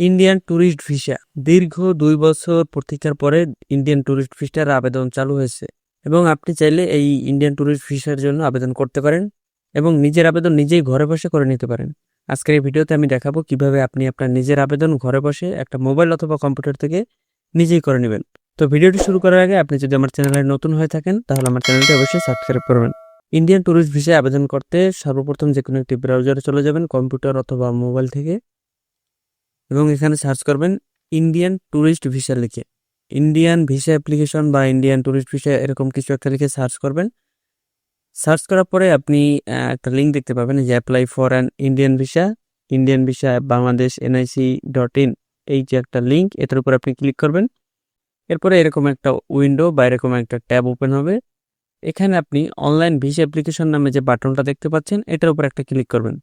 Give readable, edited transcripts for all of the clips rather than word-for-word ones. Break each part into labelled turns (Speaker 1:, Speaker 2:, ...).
Speaker 1: Indian tourist visa দীর্ঘ ২ বছর প্রতীক্ষার পরে ইন্ডিয়ান ট্যুরিস্ট ভিসার আবেদন চালু হয়েছে এবং আপনি চাইলে এই ইন্ডিয়ান ট্যুরিস্ট ভিসার জন্য আবেদন করতে পারেন এবং নিজের আবেদন নিজেই ঘরে বসে করে নিতে পারেন। আজকের এই ভিডিওতে আমি দেখাবো কিভাবে আপনি আপনার নিজের আবেদন ঘরে বসে একটা মোবাইল অথবা কম্পিউটার থেকে নিজেই করে নেবেন। তো ভিডিওটি শুরু করার আগে আপনি যদি আমার চ্যানেলে নতুন হয়ে থাকেন তাহলে আমার চ্যানেলটি অবশ্যই সাবস্ক্রাইব করবেন। ইন্ডিয়ান ট্যুরিস্ট ভিসায় আবেদন করতে সর্বপ্রথম যে কোনো একটি ব্রাউজারে চলে যাবেন কম্পিউটার অথবা মোবাইল থেকে এবং এখানে সার্চ করবেন ইন্ডিয়ান ট্যুরিস্ট ভিসা লিখে। ইন্ডিয়ান ভিসা অ্যাপ্লিকেশন বা ইন্ডিয়ান ট্যুরিস্ট ভিসা এরকম কিছু একটা লিখে সার্চ করবেন। সার্চ করার পরে আপনি একটা লিঙ্ক দেখতে পাবেন যে apply for an Indian visa Bangladesh NIC.in, এই যে একটা লিঙ্ক, এটার উপর আপনি ক্লিক করবেন। এরপরে এরকম একটা উইন্ডো বা এরকম একটা ট্যাব ওপেন হবে। এখানে আপনি অনলাইন ভিসা অ্যাপ্লিকেশন নামে যে বাটনটা দেখতে পাচ্ছেন এটার উপর একটা ক্লিক করবেন।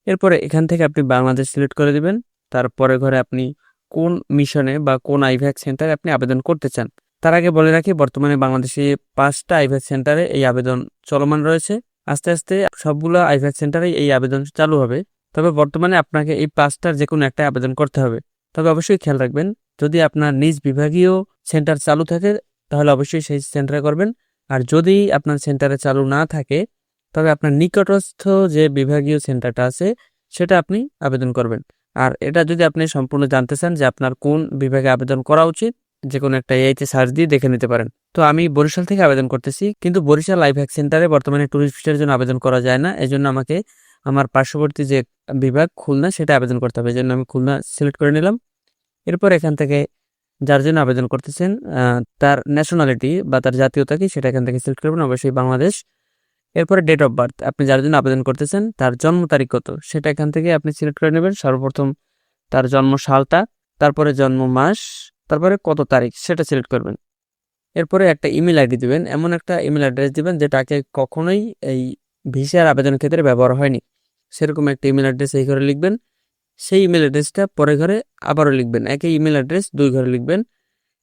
Speaker 1: এরপরে এখান থেকে আপনি বাংলাদেশ সিলেক্ট করে দিবেন। তারপরে ঘরে আপনি কোন মিশনে বা কোন আইভ্যাক সেন্টারে আপনি আবেদন করতে চান। তার আগে বলে রাখি, বর্তমানে বাংলাদেশে 5টা আইভ্যাক সেন্টারে এই আবেদন চলমান রয়েছে। আস্তে আস্তে সবগুলো আইভ্যাক সেন্টারে এই আবেদন চালু হবে। তবে বর্তমানে আপনাকে এই 5টার যে কোনো একটা আবেদন করতে হবে। তবে অবশ্যই খেয়াল রাখবেন, যদি আপনার নিজ বিভাগীয় সেন্টার চালু থাকে তাহলে অবশ্যই সেই সেন্টারে করবেন। আর যদি আপনার সেন্টারে চালু না থাকে তবে আপনার নিকটস্থ যে বিভাগীয় সেন্টারটা আছে সেটা আপনি আবেদন করবেন। আর এটা যদি আপনি সম্পূর্ণ জানতে চান যে আপনার কোন বিভাগে আবেদন করা উচিত, যে কোনো একটা এআইতে সার্চ দিয়ে দেখে নিতে পারেন। তো আমি বরিশাল থেকে আবেদন করতেছি, কিন্তু বরিশাল আইভ্যাক সেন্টারে বর্তমানে ট্যুরিস্ট ভিসার জন্য আবেদন করা যায় না। এজন্য আমাকে আমার পার্শ্ববর্তী যে বিভাগ খুলনা সেটা আবেদন করতে হবে। এই জন্য আমি খুলনা সিলেক্ট করে নিলাম। এরপর এখান থেকে যার জন্য আবেদন করতেছেন তার ন্যাশনালিটি বা তার জাতীয়তা কি সেটা এখান থেকে সিলেক্ট করবেন, অবশ্যই বাংলাদেশ। এরপরে ডেট অফ বার্থ, আপনি যার জন্য আবেদন করতেছেন তার জন্ম তারিখ কত সেটা এখান থেকে আপনি সিলেক্ট করে নেবেন। সর্বপ্রথম তার জন্ম সালটা, তারপরে জন্ম মাস, তারপরে কত তারিখ সেটা সিলেক্ট করবেন। এরপরে একটা ইমেল আইডি দিবেন, এমন একটা ইমেল অ্যাড্রেস দিবেন যেটাকে কখনোই এই ভিসার আবেদনের ক্ষেত্রে ব্যবহার হয়নি, সেরকম একটা ইমেল অ্যাড্রেস এই ঘরে লিখবেন। সেই ইমেল অ্যাড্রেসটা পরে ঘরে আবারও লিখবেন, একই ইমেল অ্যাড্রেস 2 ঘরে লিখবেন।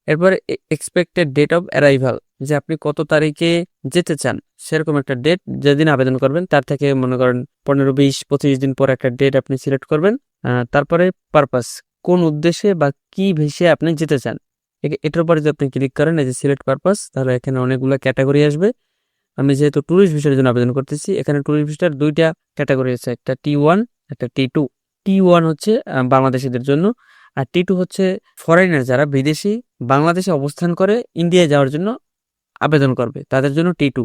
Speaker 1: এরপরে এক্সপেক্টেড ডেট অফ অ্যারাইভাল, যে আপনি কত তারিখে যেতে চান সেরকম একটা ডেট, যেদিন আবেদন করবেন তার থেকে মনে করেন 15, 20, 25 দিন পর একটা ডেট আপনি সিলেক্ট করবেন। তারপরে পারপাস, কোন উদ্দেশ্যে বা কি ভিসায় আপনি যেতে চান এটার উপরে যদি আপনি ক্লিক করেন এই যে সিলেক্ট পারপাস, তাহলে এখানে অনেকগুলো ক্যাটাগরি আসবে। আমি যেহেতু ট্যুরিস্ট ভিসার জন্য আবেদন করতেছি, এখানে ট্যুরিস্ট ভিসার 2টা ক্যাটাগরি আছে, একটা T1 একটা T2। T1 হচ্ছে বাংলাদেশিদের জন্য, আর T2 হচ্ছে ফরেনার যারা বিদেশি বাংলাদেশে অবস্থান করে ইন্ডিয়ায় যাওয়ার জন্য আবেদন করবে তাদের জন্য T2।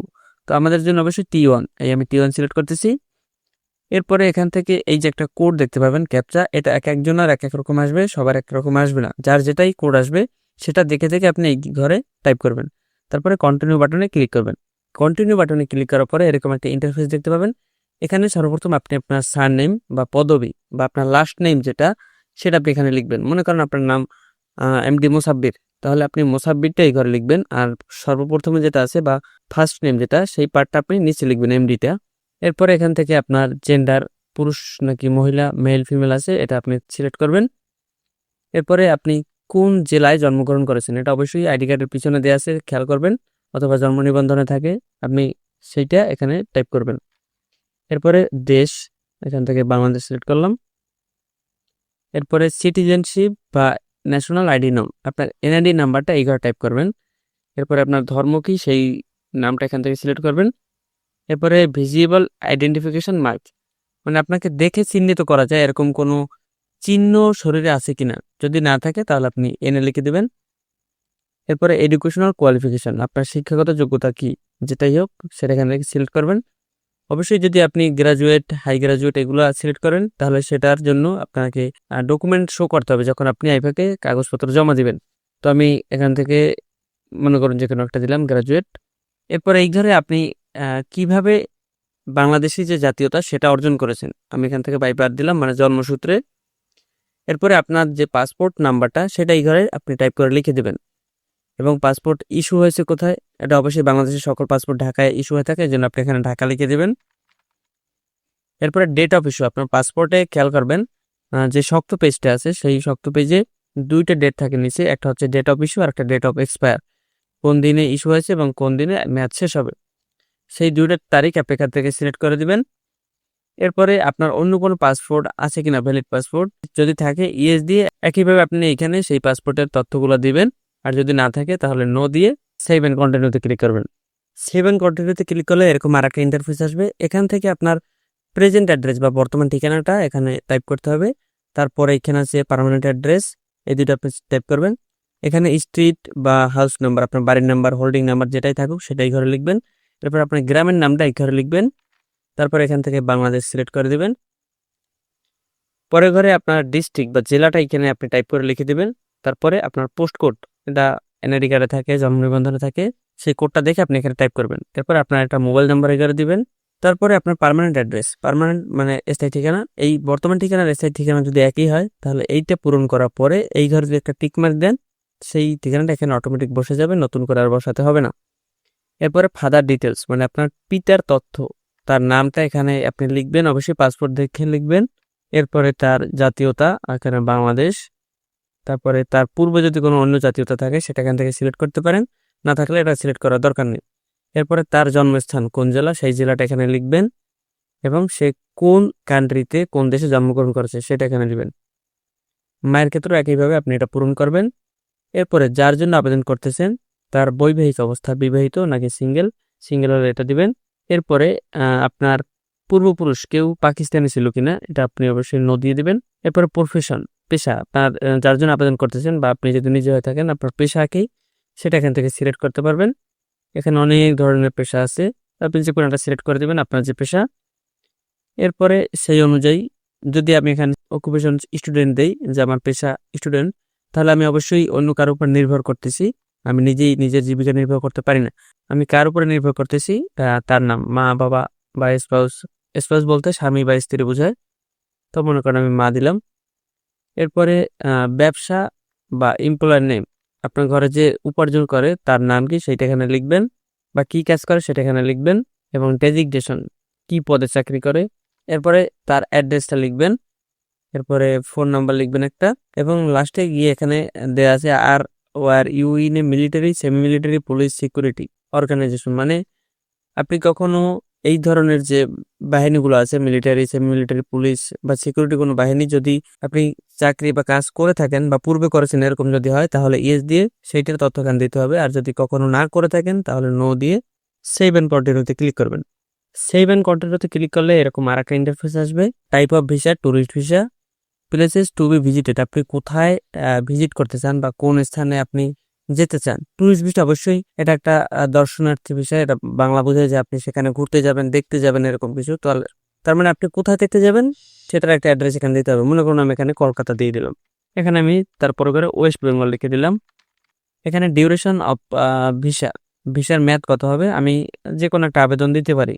Speaker 1: তো আমাদের জন্য অবশ্যই T1, এই আমি T1 সিলেক্ট করতেছি। এরপরে এখান থেকে এই যে একটা কোড দেখতে পাবেন ক্যাপচা, এটা এক একজনের এক এক রকম আসবে, সবার এক রকম আসবে না। যার যেটাই কোড আসবে সেটা দেখে দেখে আপনি এই ঘরে টাইপ করবেন। তারপরে কন্টিনিউ বাটনে ক্লিক করবেন। কন্টিনিউ বাটনে ক্লিক করার পরে এরকম একটা ইন্টারফেস দেখতে পাবেন। এখানে সর্বপ্রথম আপনি আপনার সারনেম বা পদবি বা আপনার লাস্ট নেম যেটা সেটা আপনি এখানে লিখবেন। মনে করেন আপনার নাম MD মোসাব্বির, তাহলে আপনি মোসাব্বিরটা এই ঘরে লিখবেন। আর সর্বপ্রথমে যেটা আছে বা ফার্স্ট নেম যেটা সেই পার্টটা আপনি নিচে লিখবেন, MDটা। এরপরে এখান থেকে আপনার জেন্ডার, পুরুষ নাকি মহিলা, মেল ফিমেল আছে এটা আপনি সিলেক্ট করবেন। এরপরে আপনি কোন জেলায় জন্মগ্রহণ করেছেন এটা অবশ্যই আইডি কার্ডের পিছনে দেওয়া আছে, খেয়াল করবেন, অথবা জন্ম নিবন্ধনে থাকে, আপনি সেইটা এখানে টাইপ করবেন। এরপরে দেশ, এখান থেকে বাংলাদেশ সিলেক্ট করলাম। এরপরে সিটিজেনশিপ বা ন্যাশনাল আইডি নাম, আপনার NID নাম্বারটা এই ঘরে টাইপ করবেন। এরপরে আপনার ধর্ম কি সেই নামটা এখান থেকে সিলেক্ট করবেন। এরপরে ভিজিবল আইডেন্টিফিকেশন মার্ক, মানে আপনাকে দেখে চিহ্নিত করা যায় এরকম কোনো চিহ্ন শরীরে আছে কিনা, যদি না থাকে তাহলে আপনি NA লিখে দেবেন। এরপরে এডুকেশনাল কোয়ালিফিকেশন, আপনার শিক্ষাগত যোগ্যতা কি যেটাই হোক সেটা এখান থেকে সিলেক্ট করবেন। অবশ্যই যদি আপনি গ্রাজুয়েট, হাই গ্রাজুয়েট এগুলো সিলেক্ট করেন তাহলে সেটার জন্য আপনাকে ডকুমেন্ট শো করতে হবে যখন আপনি আইফাকে কাগজপত্র জমা দিবেন। তো আমি এখান থেকে মনে করুন যে কোনো একটা দিলাম, গ্রাজুয়েট। এরপরে এই ঘরে আপনি কিভাবে বাংলাদেশি যে জাতীয়তা সেটা অর্জন করেছেন, আমি এখান থেকে বাই বার্থ দিলাম, মানে জন্মসূত্রে। এরপরে আপনার যে পাসপোর্ট নাম্বারটা সেটা এই ঘরে আপনি টাইপ করে লিখে দেবেন। এবং পাসপোর্ট ইস্যু হয়েছে কোথায়, এটা অবশ্যই বাংলাদেশের সকল পাসপোর্ট ঢাকায় ইস্যু হয়ে থাকে, এই জন্য আপনি এখানে ঢাকা লিখে দেবেন। এরপরে ডেট অফ ইস্যু, আপনার পাসপোর্টে খেয়াল করবেন যে শক্ত পেজটা আছে সেই শক্ত পেজে 2টা ডেট থাকে নিচে, একটা হচ্ছে ডেট অফ ইস্যু আর একটা ডেট অফ এক্সপায়ার, কোন দিনে ইস্যু হয়েছে এবং কোন দিনে মেয়াদ শেষ হবে, সেই 2টার তারিখ আপনি এখান থেকে সিলেক্ট করে দিবেন। এরপরে আপনার অন্য কোনো পাসপোর্ট আছে কিনা, ভ্যালিড পাসপোর্ট যদি থাকে ইয়েস দিয়ে একইভাবে আপনি এখানে সেই পাসপোর্টের তথ্যগুলো দিবেন। আর যদি না থাকে তাহলে নো দিয়ে সেভ এন্ড কন্টিনিউতে ক্লিক করবেন। সেভ এন্ড কন্টিনিউতে ক্লিক করলে এরকম আরেকটা ইন্টারফেস আসবে। এখান থেকে আপনার প্রেজেন্ট অ্যাড্রেস বা বর্তমান ঠিকানাটা এখানে টাইপ করতে হবে। তারপরে এখানে আছে পার্মানেন্ট অ্যাড্রেস, এই দুটো আপনি টাইপ করবেন। এখানে স্ট্রিট বা হাউস নাম্বার, আপনার বাড়ির নাম্বার, হোল্ডিং নাম্বার যেটাই থাকুক সেটাই ঘরে লিখবেন। এরপর আপনার গ্রামের নামটা এই ঘরে লিখবেন। তারপর এখান থেকে বাংলাদেশ সিলেক্ট করে দিবেন। পরে ঘরে আপনার ডিস্ট্রিক্ট বা জেলাটা এখানে আপনি টাইপ করে লিখে দিবেন। তারপরে আপনার পোস্ট কোড, এটা এনআইডি কার্ডে থাকে, জন্ম নিবন্ধনে থাকে, সেই কোডটা দেখে আপনি এখানে টাইপ করবেন। এরপর আপনার একটা মোবাইল নাম্বার এখানে দিবেন। তারপরে আপনার পার্মানেন্ট অ্যাড্রেস, পার্মানেন্ট মানে স্থায়ী ঠিকানা, এই বর্তমান ঠিকানার স্থায়ী ঠিকানা যদি একই হয় তাহলে এইটা পূরণ করার পরে এই ঘরে যদি একটা টিক মার্ক দেন, সেই ঠিকানাটা এখানে অটোমেটিক বসে যাবে, নতুন করে আর বসাতে হবে না। এরপরে ফাদার ডিটেলস, মানে আপনার পিতার তথ্য, তার নামটা এখানে আপনি লিখবেন, অবশ্যই পাসপোর্ট দেখে লিখবেন। এরপরে তার জাতীয়তা, এখানে বাংলাদেশ। তারপরে তার পূর্বে যদি কোনো অন্য জাতীয়তা থাকে সেটা এখান থেকে সিলেক্ট করতে পারেন, না থাকলে এটা সিলেক্ট করার দরকার নেই। এরপরে তার জন্মস্থান কোন জেলা, সেই জেলাটা এখানে লিখবেন এবং সে কোন কান্ট্রিতে, কোন দেশে জন্মগ্রহণ করেছে সেটা এখানে দিবেন। মায়ের ক্ষেত্রেও একইভাবে আপনি এটা পূরণ করবেন। এরপরে যার জন্য আবেদন করতেছেন তার বৈবাহিক অবস্থা, বিবাহিত নাকি সিঙ্গেল, সিঙ্গেল হলে এটা দিবেন। এরপরে আপনার পূর্বপুরুষ কেউ পাকিস্তানি ছিল কিনা এটা আপনি অবশ্যই নো দিয়ে দিবেন। এরপরে প্রফেশন, পেশা, আপনার যার জন্য আবেদন করতেছেন বা আপনি যদি নিজে হয়ে থাকেন আপনার পেশাকেই সেটা এখান থেকে সিলেক্ট করতে পারবেন। এখানে অনেক ধরনের পেশা আছে, আপনি যে কোনো একটা সিলেক্ট করে দেবেন আপনার যে পেশা। এরপরে সেই অনুযায়ী যদি আমি এখানে অকুপেশন স্টুডেন্ট দেই, যে আমার পেশা স্টুডেন্ট, তাহলে আমি অবশ্যই অন্য কারোর উপর নির্ভর করতেছি, আমি নিজেই নিজের জীবিকা নির্ভর করতে পারি না। আমি কার উপরে নির্ভর করতেছি, তার নাম, মা বাবা বা স্পাউস, স্পাউস বলতে স্বামী বা স্ত্রী বোঝায়, তো মনে করেন আমি মা দিলাম। এরপরে ব্যবসা বা এমপ্লয়ার নেম, আপনার ঘরে যে উপার্জন করে তার নাম কি সেইটা এখানে লিখবেন, বা কি কাজ করে সেটা এখানে লিখবেন, এবং ডেজিগনেশন, কি পদে চাকরি করে। এরপরে তার অ্যাড্রেসটা লিখবেন। এরপরে ফোন নাম্বার লিখবেন একটা, এবং লাস্টে গিয়ে এখানে দেওয়া আছে আর were you in a military, semi military, police, security organisation, মানে আপনি কখনো এই ধরনের যে বাহিনীগুলো আছে, মিলিটারি, সেমি মিলিটারি, পুলিশ বা সিকিউরিটি কোনো বাহিনী যদি আপনি চাকরি বা কাজ করে থাকেন বা পূর্বে করেছেন এরকম যদি হয় তাহলে ইয়েস দিয়ে সেইটার তথ্যখান দিতে হবে। আর যদি কখনো না করে থাকেন তাহলে নো দিয়ে সেভ এন্ড কন্টিনিউতে ক্লিক করবেন। সেভ এন্ড কন্টিনিউতে ক্লিক করলে এরকম আর একটা ইন্টারফেস আসবে। Type of visa, tourist visa, places to be visited, আপনি কোথায় ভিজিট করতে চান বা কোন স্থানে আপনি যেতে চান। ট্যুরিস্ট ভিসা অবশ্যই এটা একটা দর্শনার্থী বিষয়, এটা বাংলা বোঝায় যে আপনি সেখানে ঘুরতে যাবেন, দেখতে যাবেন, এরকম কিছু। তো তার মানে আপনি কোথায় দেখতে যাবেন সেটার একটা অ্যাড্রেস এখানে দিতে হবে। মনে করুন আমি এখানে কলকাতা দিয়ে দিলাম, এখানে আমি তারপরে করে ওয়েস্ট বেঙ্গল লিখে দিলাম। এখানে ডিউরেশন অফ ভিসা, ভিসার মেয়াদ কত হবে, আমি যে কোনো একটা আবেদন দিতে পারি,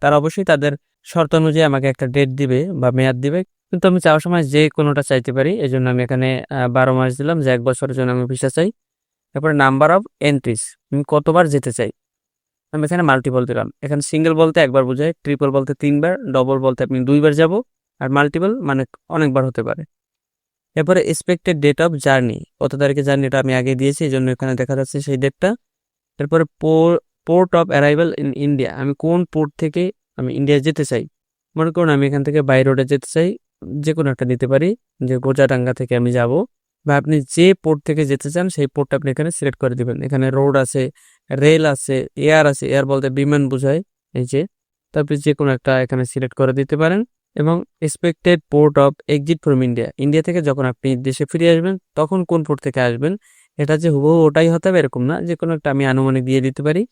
Speaker 1: তারা অবশ্যই তাদের শর্ত অনুযায়ী আমাকে একটা ডেট দিবে বা মেয়াদ দিবে, কিন্তু আমি চাওয়ার সময় যে কোনোটা চাইতে পারি। এই জন্য আমি এখানে 12 মাস দিলাম, যে 1 বছরের জন্য আমি ভিসা চাই। তারপরে নাম্বার অফ এন্ট্রিজ, আমি কতবার যেতে চাই, আমি এখানে মাল্টিপল দিলাম। এখানে সিঙ্গেল বলতে একবার বোঝায়, ট্রিপল বলতে 3বার, ডবল বলতে আপনি 2বার যাব, আর মাল্টিপল মানে অনেকবার হতে পারে। এরপরে এক্সপেক্টেড ডেট অফ জার্নি, কত তারিখে জার্নি, এটা আমি আগে দিয়েছি, এই জন্য এখানে দেখা যাচ্ছে সেই ডেটটা। এরপরে port of arrival in India, আমি কোন পোর্ট থেকে আমি ইন্ডিয়া যেতে চাই। মনে করুন আমি এখান থেকে বাই রোডে যেতে চাই, যে কোনো একটা দিতে পারি, যে গোজাডাঙ্গা থেকে আমি যাব, বা আপনি যে পোর্ট থেকে যেতে চান সেই পোর্টটা আপনি এখানে সিলেক্ট করে দিবেন। এখানে রোড আছে, রেল আছে, এয়ার আছে, এয়ার বলতে বিমান বোঝায়, এই যে। তারপরে যে কোনো একটা এখানে সিলেক্ট করে দিতে পারেন। এবং expected port of exit from India, India থেকে যখন আপনি দেশে ফিরে আসবেন তখন কোন পোর্ট থেকে আসবেন, এটা যে হুবহু ওটাই হতে হবে এরকম না, যে কোনো একটা আমি আনুমানিক দিয়ে দিতে পারি।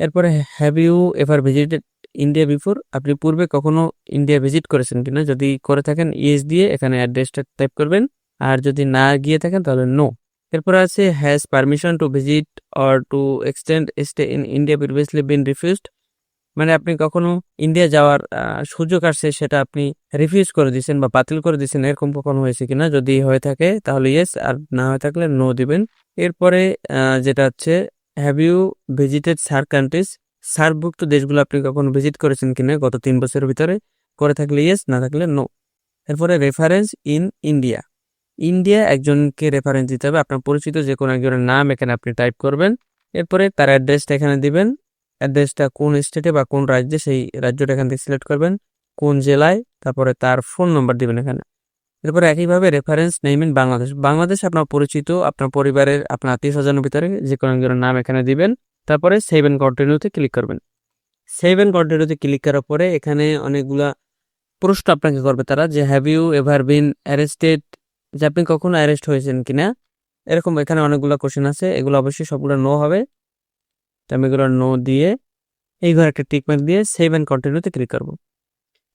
Speaker 1: এরপরে have you ever visited India before, আপনি পূর্বে কখনো ইন্ডিয়া ভিজিট করেছেন কিনা, যদি করে থাকেন ইয়েস দিয়ে এখানে অ্যাড্রেসটা টাইপ করবেন, আর যদি না গিয়ে থাকেন তাহলে নো। এরপরে আছে has permission to visit or to extend stay in India previously been refused, মানে আপনি কখনো ইন্ডিয়া যাওয়ার সুযোগ আসছে সেটা আপনি রিফিউজ করে দিয়েছেন বা বাতিল করে দিয়েছেন, এরকম কখনো হয়েছে কিনা, যদি হয়ে থাকে তাহলে ইয়েস, আর না হয়ে থাকলে নো দিবেন। এরপরে যেটা হচ্ছে have you visited SAARC countries, সার্কভুক্ত দেশগুলো আপনি কখনো ভিজিট করেছেন কিনা গত 3 বছরের ভিতরে, করে থাকলে ইয়েস, না থাকলে নো। এরপরে রেফারেন্স ইন ইন্ডিয়া, ইন্ডিয়া একজনকে রেফারেন্স দিতে হবে, আপনার পরিচিত যে কোনো একজনের নাম এখানে আপনি টাইপ করবেন। এরপরে তার অ্যাড্রেসটা এখানে দিবেন, অ্যাড্রেসটা কোন স্টেটে বা কোন রাজ্যে সেই রাজ্যটা এখান থেকে সিলেক্ট করবেন, কোন জেলায়, তারপরে তার ফোন নাম্বার দিবেন এখানে। এরপরে একইভাবে রেফারেন্স নেম ইন বাংলাদেশ, বাংলাদেশে আপনার পরিচিত আপনার পরিবারের আপনার আত্মীয় স্বজনের ভিতরে যে কোনো একজনের নাম এখানে দিবেন। তারপরে সেভ এন্ড কন্টিনিউতে ক্লিক করবেন। সেভ এন্ড কন্টিনিউতে ক্লিক করার পরে এখানে অনেকগুলা প্রশ্ন আপনাকে করবে তারা, যে have you ever been arrested, যে আপনি কখনো অ্যারেস্ট হয়েছেন কিনা, এরকম এখানে অনেকগুলো কোশ্চেন আছে। এগুলো অবশ্যই সবগুলো নো হবে। তো আমি এগুলো নো দিয়ে এই ঘরে একটা টিক মার্ক দিয়ে সেভ এন্ড কন্টিনিউতে ক্লিক করব।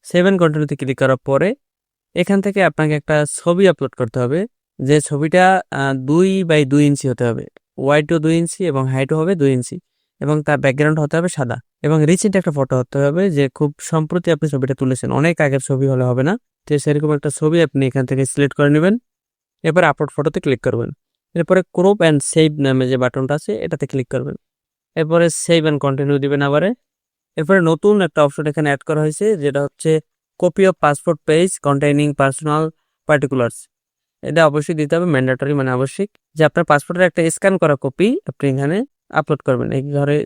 Speaker 1: সেভ এন্ড কন্টিনিউতে ক্লিক করার পরে এখান থেকে আপনাকে একটা ছবি আপলোড করতে হবে, যে ছবিটা 2x2 ইঞ্চি হতে হবে, ওয়াইডও 2 ইঞ্চি এবং হাইটও হবে 2 ইঞ্চি, এবং তার ব্যাকগ্রাউন্ড হতে হবে সাদা, এবং রিসেন্ট একটা ফটো হতে হবে, যে খুব সম্প্রতি আপনি ছবিটা তুলেছেন, অনেক আগের ছবি হলে হবে না। তো সেরকম একটা ছবি আপনি এখান থেকে সিলেক্ট করে নেবেন। এরপর আপলোড ফটোতে ক্লিক করবেন। এরপরে ক্রপ অ্যান্ড সেভ নামে যে বাটনটা আছে এটাতে ক্লিক করবেন। এরপরে সেভ অ্যান্ড কন্টিনিউ দিবেন আবারে। এরপরে নতুন একটা অপশন এখানে অ্যাড করা হয়েছে, যেটা হচ্ছে copy of passport page containing personal particulars. এটা অবশ্যই দিতে হবে, ম্যান্ডেটরি, মানে আবশ্যিক, যে আপনার পাসপোর্টের একটা স্ক্যান করা কপি আপনি এখানে আপলোড করবেন। এই ঘরে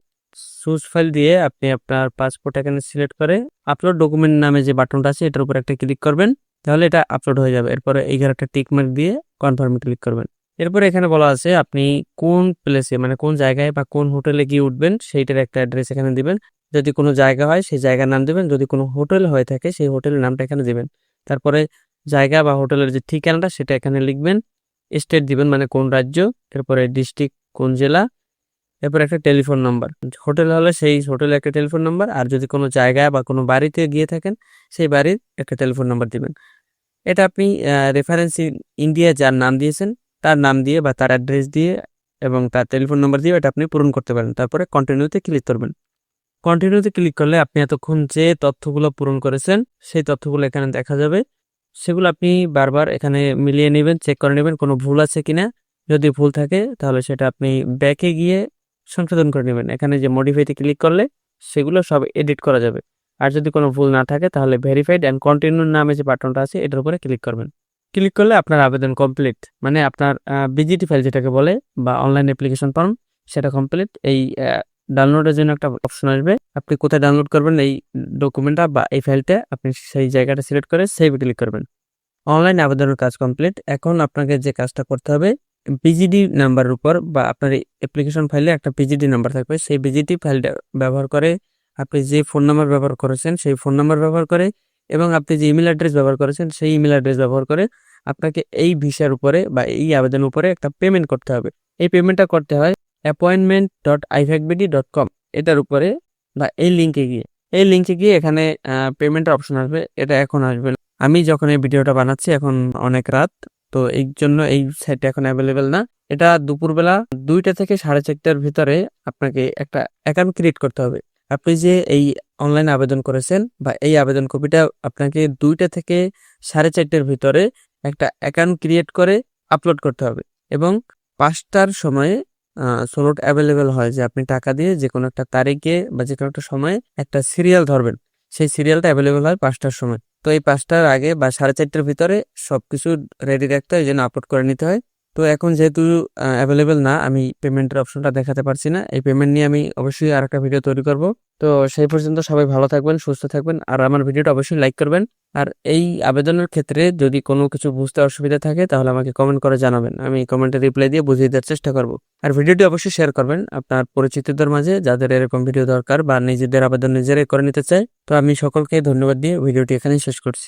Speaker 1: চুজ ফাইল দিয়ে আপনি আপনার পাসপোর্ট এখানে সিলেক্ট করে আপলোড ডকুমেন্ট নামে যে বাটনটা আছে এটার উপর একটা ক্লিক করবেন, তাহলে এটা আপলোড হয়ে যাবে। এরপরে এই ঘরে একটা টিক মার্ক দিয়ে কনফার্মে ক্লিক করবেন। এরপরে এখানে বলা আছে আপনি কোন প্লেসে, মানে কোন জায়গায় বা কোন হোটেলে গিয়ে উঠবেন সেইটার একটা অ্যাড্রেস এখানে দিবেন। যদি কোনো জায়গা হয় সেই জায়গার নাম দিবেন, যদি কোনো হোটেল হয়ে থাকে সেই হোটেলের নামটা এখানে দিবেন। তারপরে জায়গা বা হোটেলের যে ঠিকানাটা সেটা এখানে লিখবেন। স্টেট দিবেন, মানে কোন রাজ্য, এরপরে ডিস্ট্রিক্ট কোন জেলা, এরপর একটা টেলিফোন নাম্বার, হোটেল হলে সেই হোটেলে একটা টেলিফোন নাম্বার, আর যদি কোনো জায়গায় বা কোনো বাড়িতে গিয়ে থাকেন সেই বাড়ির একটা টেলিফোন নাম্বার দিবেন। এটা আপনি রেফারেন্স ইন্ডিয়া যার নাম দিয়েছেন তার নাম দিয়ে বা তার অ্যাড্রেস দিয়ে এবং তার টেলিফোন নাম্বার দিয়ে এটা আপনি পূরণ করতে পারেন। তারপরে কন্টিনিউতে ক্লিক করবেন। কন্টিনিউতে ক্লিক করলে আপনি এতক্ষণ যে তথ্যগুলো পূরণ করেছেন সেই তথ্যগুলো এখানে দেখা যাবে। সেগুলো আপনি বারবার এখানে মিলিয়ে নেবেন, চেক করে নেবেন কোনো ভুল আছে কিনা। যদি ভুল থাকে তাহলে সেটা আপনি ব্যাকে গিয়ে সংশোধন করে নেবেন। এখানে যে মডিফাইতে ক্লিক করলে সেগুলো সব এডিট করা যাবে। আর যদি কোনো ভুল না থাকে তাহলে ভেরিফাইড অ্যান্ড কন্টিনিউ নামে যে বাটনটা আছে এটার উপরে ক্লিক করবেন। ক্লিক করলে আপনার আবেদন কমপ্লিট, মানে আপনার বিজিটি ফাইল যেটাকে বলে বা অনলাইন অ্যাপ্লিকেশন ফর্ম সেটা কমপ্লিট। এই ডাউনলোডের জন্য একটা অপশন আসবে, আপনি কোথায় ডাউনলোড করবেন এই ডকুমেন্টটা বা এই ফাইলটা, আপনি সেই জায়গাটা সিলেক্ট করে সেভ ক্লিক করবেন। অনলাইন আবেদনের কাজ কমপ্লিট। এখন আপনাকে যে কাজটা করতে হবে, পিজিডি নাম্বারের উপর বা আপনার এই অ্যাপ্লিকেশন ফাইলে একটা পিজিডি নাম্বার থাকবে, সেই পিজিডি ফাইলটা ব্যবহার করে আপনি যে ফোন নাম্বার ব্যবহার করেছেন সেই ফোন নাম্বার ব্যবহার করে এবং আপনি যে ইমেল অ্যাড্রেস ব্যবহার করেছেন সেই ইমেল অ্যাড্রেস ব্যবহার করে আপনাকে এই ভিসার উপরে বা এই আবেদনের উপরে একটা পেমেন্ট করতে হবে। এই পেমেন্টটা করতে হয় appointment.ifacbd.com এটার উপরে বা এই লিঙ্কে গিয়ে এখানে পেমেন্টের অপশন আসবে। এটা এখন আসবে না। আমি যখন এই ভিডিওটা বানাচ্ছি এখন অনেক রাত, তো এই জন্য এই সাইটটা এখন অ্যাভেলেবেল না। এটা দুপুরবেলা 2টা থেকে 4:30টার ভিতরে আপনাকে একটা অ্যাকাউন্ট ক্রিয়েট করতে হবে। আপনি যে এই অনলাইনে আবেদন করেছেন বা এই আবেদন কপিটা আপনাকে 2টা থেকে 4:30টার ভিতরে একটা অ্যাকাউন্ট ক্রিয়েট করে আপলোড করতে হবে এবং 5টার সময়ে স্লট অ্যাভেলেবেল হয়, যে আপনি টাকা দিয়ে যে কোনো একটা তারিখে বা যে কোনো একটা সময়ে একটা সিরিয়াল ধরবেন, সেই সিরিয়ালটা অ্যাভেলেবেল হয় 5টার সময়। তো এই 5টার আগে বা 4:30টার ভিতরে সবকিছু রেডি রাখতে হয়, যেন আপলোড করে নিতে হয়। তো এখন যেহেতু অ্যাভেলেবেল না, আমি পেমেন্টের অপশনটা দেখাতে পারছি না। এই পেমেন্ট নিয়ে আমি অবশ্যই আর একটা ভিডিও তৈরি করব। তো সেই পর্যন্ত সবাই ভালো থাকবেন, সুস্থ থাকবেন, আর আমার ভিডিওটা অবশ্যই লাইক করবেন। আর এই আবেদনের ক্ষেত্রে যদি কোনো কিছু বুঝতে অসুবিধা থাকে তাহলে আমাকে কমেন্ট করে জানাবেন, আমি কমেন্টে রিপ্লাই দিয়ে বুঝিয়ে দেওয়ার চেষ্টা করব। আর ভিডিওটি অবশ্যই শেয়ার করবেন আপনার পরিচিতদের মাঝে, যাদের এরকম ভিডিও দরকার বা নিজেদের আবেদন নিজেরাই করে নিতে চায়। তো আমি সকলকে ধন্যবাদ দিয়ে ভিডিওটি এখানেই শেষ করছি।